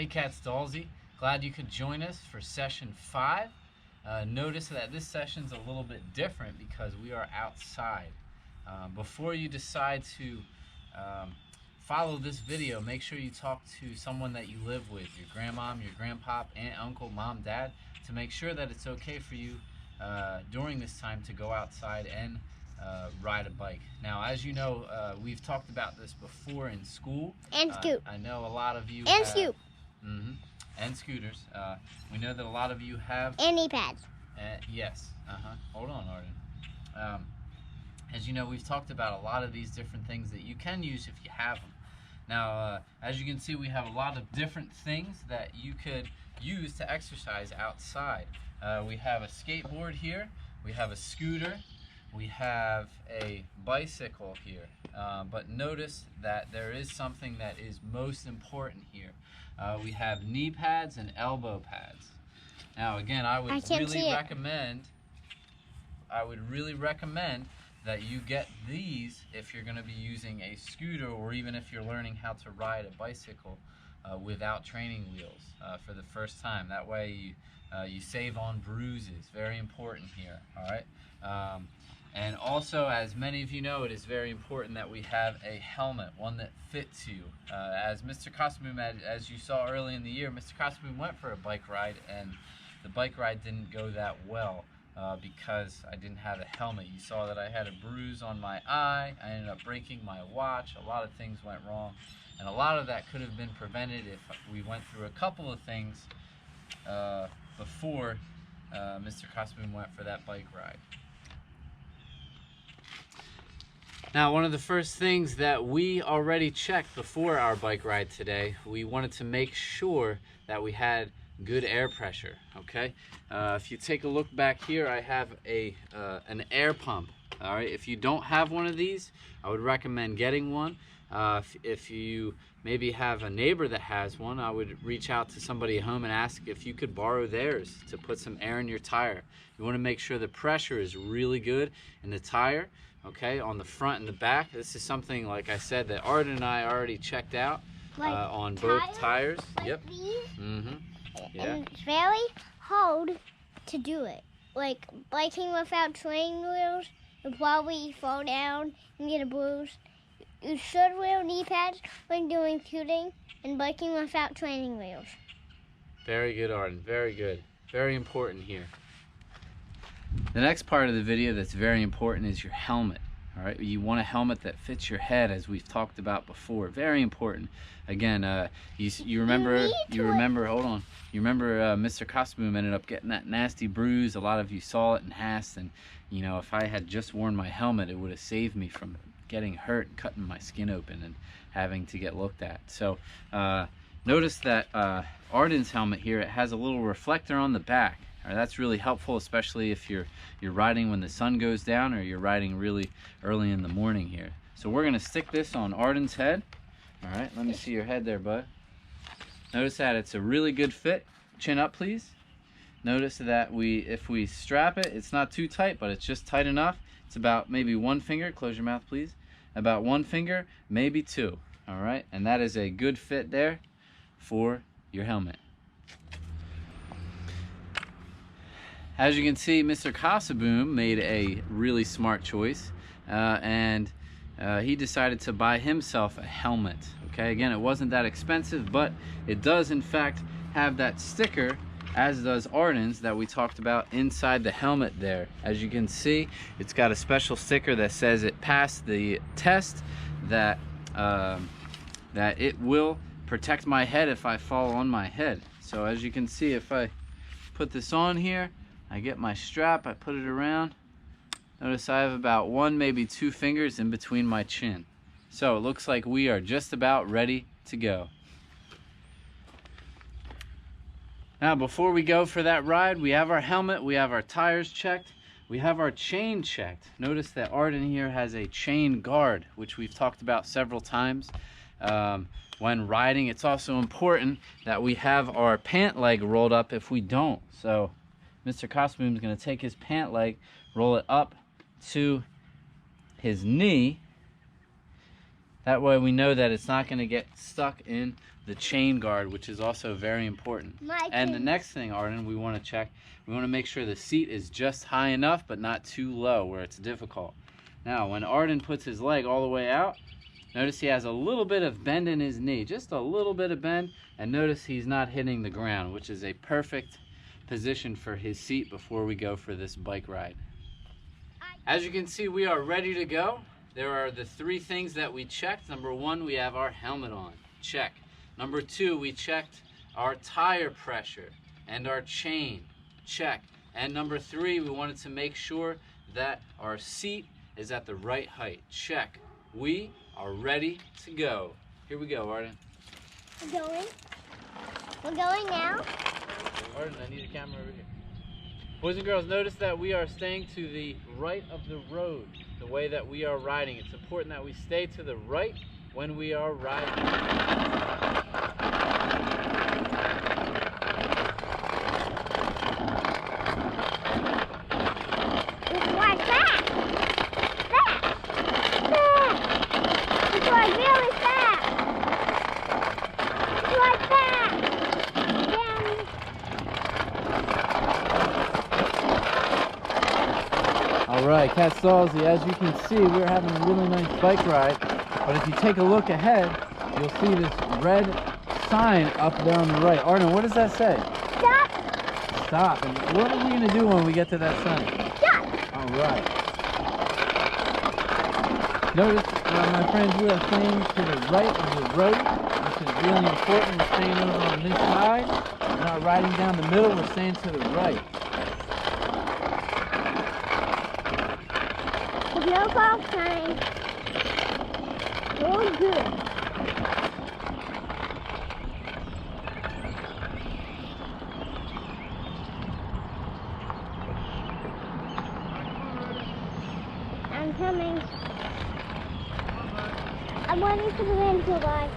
Hey Cats Dalsey, glad you could join us for session 5. Notice that this session's a little bit different because we are outside. Before you decide to follow this video, make sure you talk to someone that you live with, your grandmom, your grandpop, aunt, uncle, mom, dad, to make sure that it's okay for you during this time to go outside and ride a bike. Now, as you know, we've talked about this before in school. And scoot. I know a lot of you and scoot. And scooters. We know that a lot of you have. And knee pads. Yes. Hold on, Arden. As you know, we've talked about a lot of these different things that you can use if you have them. Now, as you can see, we have a lot of different things that you could use to exercise outside. We have a skateboard here. We have a scooter. We have a bicycle here. But notice that there is something that is most important here. We have knee pads and elbow pads. Now, again, I would really recommend that you get these if you're going to be using a scooter, or even if you're learning how to ride a bicycle without training wheels for the first time. That way you save on bruises. Very important here. All right. And also, as many of you know, it is very important that we have a helmet, one that fits you. As Mr. Cosmoom, as you saw early in the year, Mr. Cosmoom went for a bike ride, and the bike ride didn't go that well because I didn't have a helmet. You saw that I had a bruise on my eye. I ended up breaking my watch. A lot of things went wrong, and a lot of that could have been prevented if we went through a couple of things before Mr. Cosmoom went for that bike ride. Now, one of the first things that we already checked before our bike ride today, we wanted to make sure that we had good air pressure, okay? If you take a look back here, I have an air pump, all right? If you don't have one of these, I would recommend getting one. If you maybe have a neighbor that has one, I would reach out to somebody at home and ask if you could borrow theirs to put some air in your tire. You want to make sure the pressure is really good in the tire, okay, on the front and the back. This is something, like I said, that Arden and I already checked out on both tires. Like yep. These? Yeah. And it's very hard to do it. Like biking without training wheels, you'll probably fall down and get a bruise. You should wear knee pads when doing scooting and biking without training wheels. Very good, Arden. Very good. Very important here. The next part of the video that's very important is your helmet. All right, you want a helmet that fits your head, as we've talked about before. Very important. Again, you remember hold on. You remember Mr. Cosmoom ended up getting that nasty bruise. A lot of you saw it and asked, and you know, if I had just worn my helmet, it would have saved me from getting hurt and cutting my skin open and having to get looked at. So notice that Arden's helmet here, it has a little reflector on the back. All right, that's really helpful, especially if you're riding when the sun goes down, or you're riding really early in the morning here. So we're gonna stick this on Arden's head. All right, let me see your head there, bud. Notice that it's a really good fit. Chin up, please. Notice that if we strap it, it's not too tight, but it's just tight enough. It's about maybe one finger. Close your mouth, please. About one finger, maybe two. All right, and that is a good fit there for your helmet. As you can see, Mr. Cosmoom made a really smart choice, and he decided to buy himself a helmet. Okay, again, it wasn't that expensive, but it does in fact have that sticker, as does Arden's, that we talked about inside the helmet there. As you can see, it's got a special sticker that says it passed the test, that it will protect my head if I fall on my head. So as you can see, if I put this on here, I get my strap, I put it around. Notice I have about one, maybe two fingers in between my chin. So it looks like we are just about ready to go. Now, before we go for that ride, we have our helmet, we have our tires checked, we have our chain checked. Notice that Arden here has a chain guard, which we've talked about several times. When riding, it's also important that we have our pant leg rolled up if we don't. So Mr. Cosmoom is going to take his pant leg, roll it up to his knee, That way we know that it's not going to get stuck in the chain guard, which is also very important. And the next thing, Arden, we want to check, we want to make sure the seat is just high enough but not too low where it's difficult. Now, when Arden puts his leg all the way out, notice he has a little bit of bend in his knee, just a little bit of bend, and notice he's not hitting the ground, which is a perfect position for his seat before we go for this bike ride. As you can see, we are ready to go. There are the 3 things that we checked. Number 1, we have our helmet on. Check. Number 2, we checked our tire pressure and our chain. Check. And number 3, we wanted to make sure that our seat is at the right height. Check. We are ready to go. Here we go, Arden. We're going. We're going now. Arden, I need a camera over here. Boys and girls, notice that we are staying to the right of the road, the way that we are riding. It's important that we stay to the right when we are riding. It's like that. Fast. Fast. It's like really fast. It's like that. Down. All right, Cat Salzy, as you can see, we're having a really nice bike ride. But if you take a look ahead, you'll see this red sign up there on the right. Arden, what does that say? Stop. Stop. And what are we going to do when we get to that sign? Stop. All right. Notice, my friends, we are staying to the right of the road, which is really important. We're staying over on this side. We're not riding down the middle. We're staying to the right. There's no call sign. Oh, good. I'm coming. I'm waiting for the van to go by.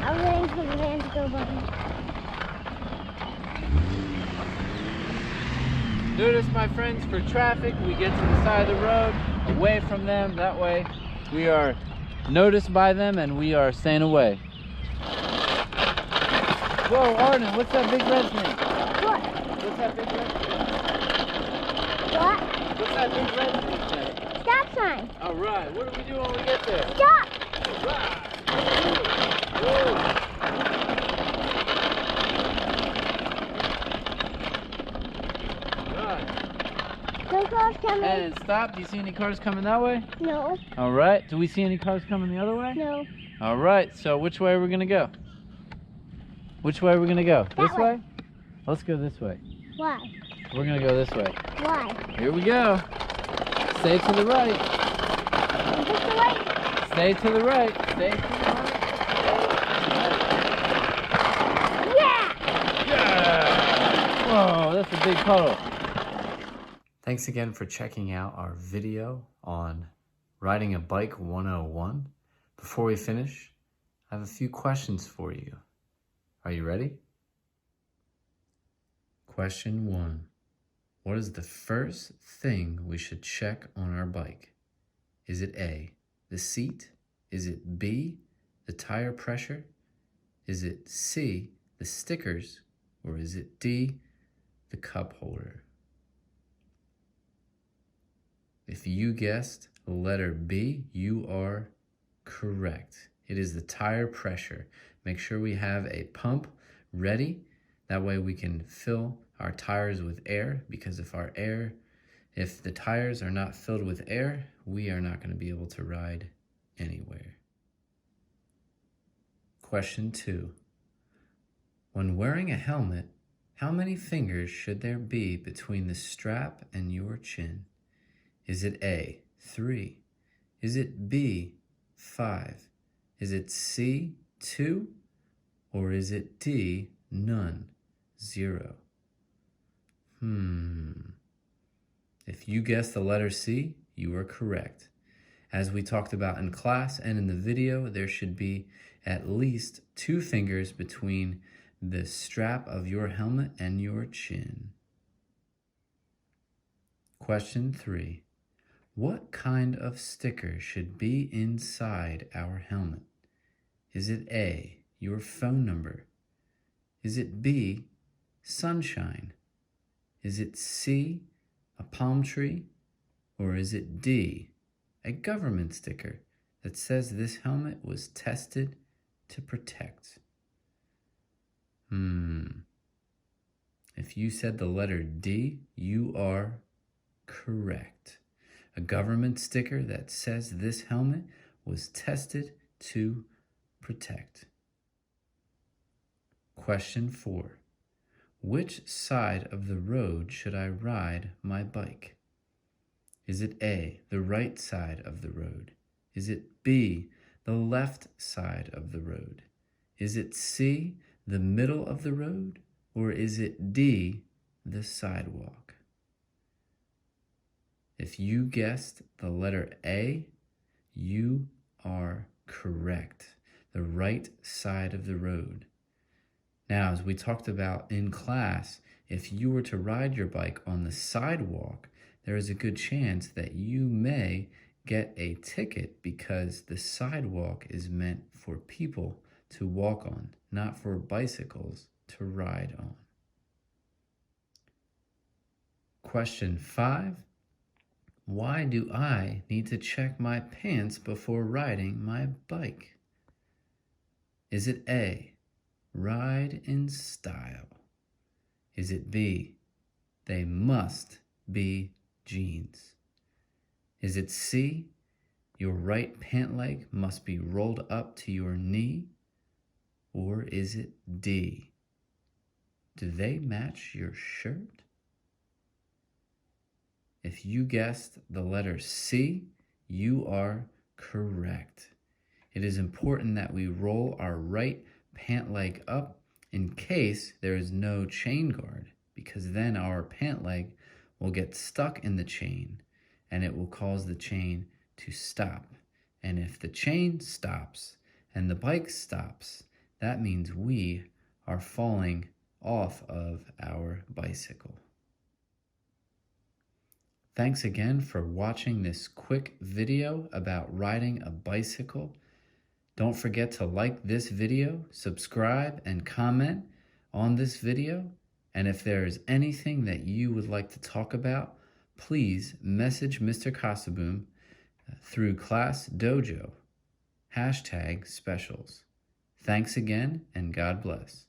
I'm waiting for the van to go by. Notice, my friends, for traffic, we get to the side of the road, away from them. That way, we are noticed by them and we are staying away. Whoa, Arden, what's that big red thing? What? What's that big red thing? What? What's that big red thing say? Stop sign. All right, what do we do when we get there? Stop. All right. Woo. No cars coming. And stop. Do you see any cars coming that way? No. All right. Do we see any cars coming the other way? No. All right. So which way are we going to go? Which way are we going to go? That This way. way? Let's go this way. Why? We're going to go this way. Why? Here we go. Stay to the right. This the way. Stay to the right. Stay to the right. Yeah. Yeah! Whoa, that's a big puddle. Thanks again for checking out our video on riding a bike 101. Before we finish, I have a few questions for you. Are you ready? Question 1. What is the first thing we should check on our bike? Is it A, the seat? Is it B, the tire pressure? Is it C, the stickers? Or is it D, the cup holder? If you guessed letter B, you are correct. It is the tire pressure. Make sure we have a pump ready. That way we can fill our tires with air, because if the tires are not filled with air, we are not going to be able to ride anywhere. Question 2. When wearing a helmet, how many fingers should there be between the strap and your chin? Is it A, 3? Is it B, 5? Is it C, 2? Or is it D, none, 0? If you guessed the letter C, you are correct. As we talked about in class and in the video, there should be at least 2 fingers between the strap of your helmet and your chin. Question 3. What kind of sticker should be inside our helmet? Is it A, your phone number? Is it B, sunshine? Is it C, a palm tree? Or is it D, a government sticker that says this helmet was tested to protect? If you said the letter D, you are correct. A government sticker that says this helmet was tested to protect. Question 4. Which side of the road should I ride my bike? Is it A, the right side of the road? Is it B, the left side of the road? Is it C, the middle of the road? Or is it D, the sidewalk? If you guessed the letter A, you are correct. The right side of the road. Now, as we talked about in class, if you were to ride your bike on the sidewalk, there is a good chance that you may get a ticket because the sidewalk is meant for people to walk on, not for bicycles to ride on. Question 5. Why do I need to check my pants before riding my bike? Is it A, ride in style? Is it B, they must be jeans? Is it C, your right pant leg must be rolled up to your knee? Or is it D, do they match your shirt? If you guessed the letter C, you are correct. It is important that we roll our right pant leg up in case there is no chain guard, because then our pant leg will get stuck in the chain and it will cause the chain to stop. And if the chain stops and the bike stops, that means we are falling off of our bicycle. Thanks again for watching this quick video about riding a bicycle. Don't forget to like this video, subscribe, and comment on this video. And if there is anything that you would like to talk about, please message Mr. Kasaboom through Class Dojo, #specials. Thanks again, and God bless.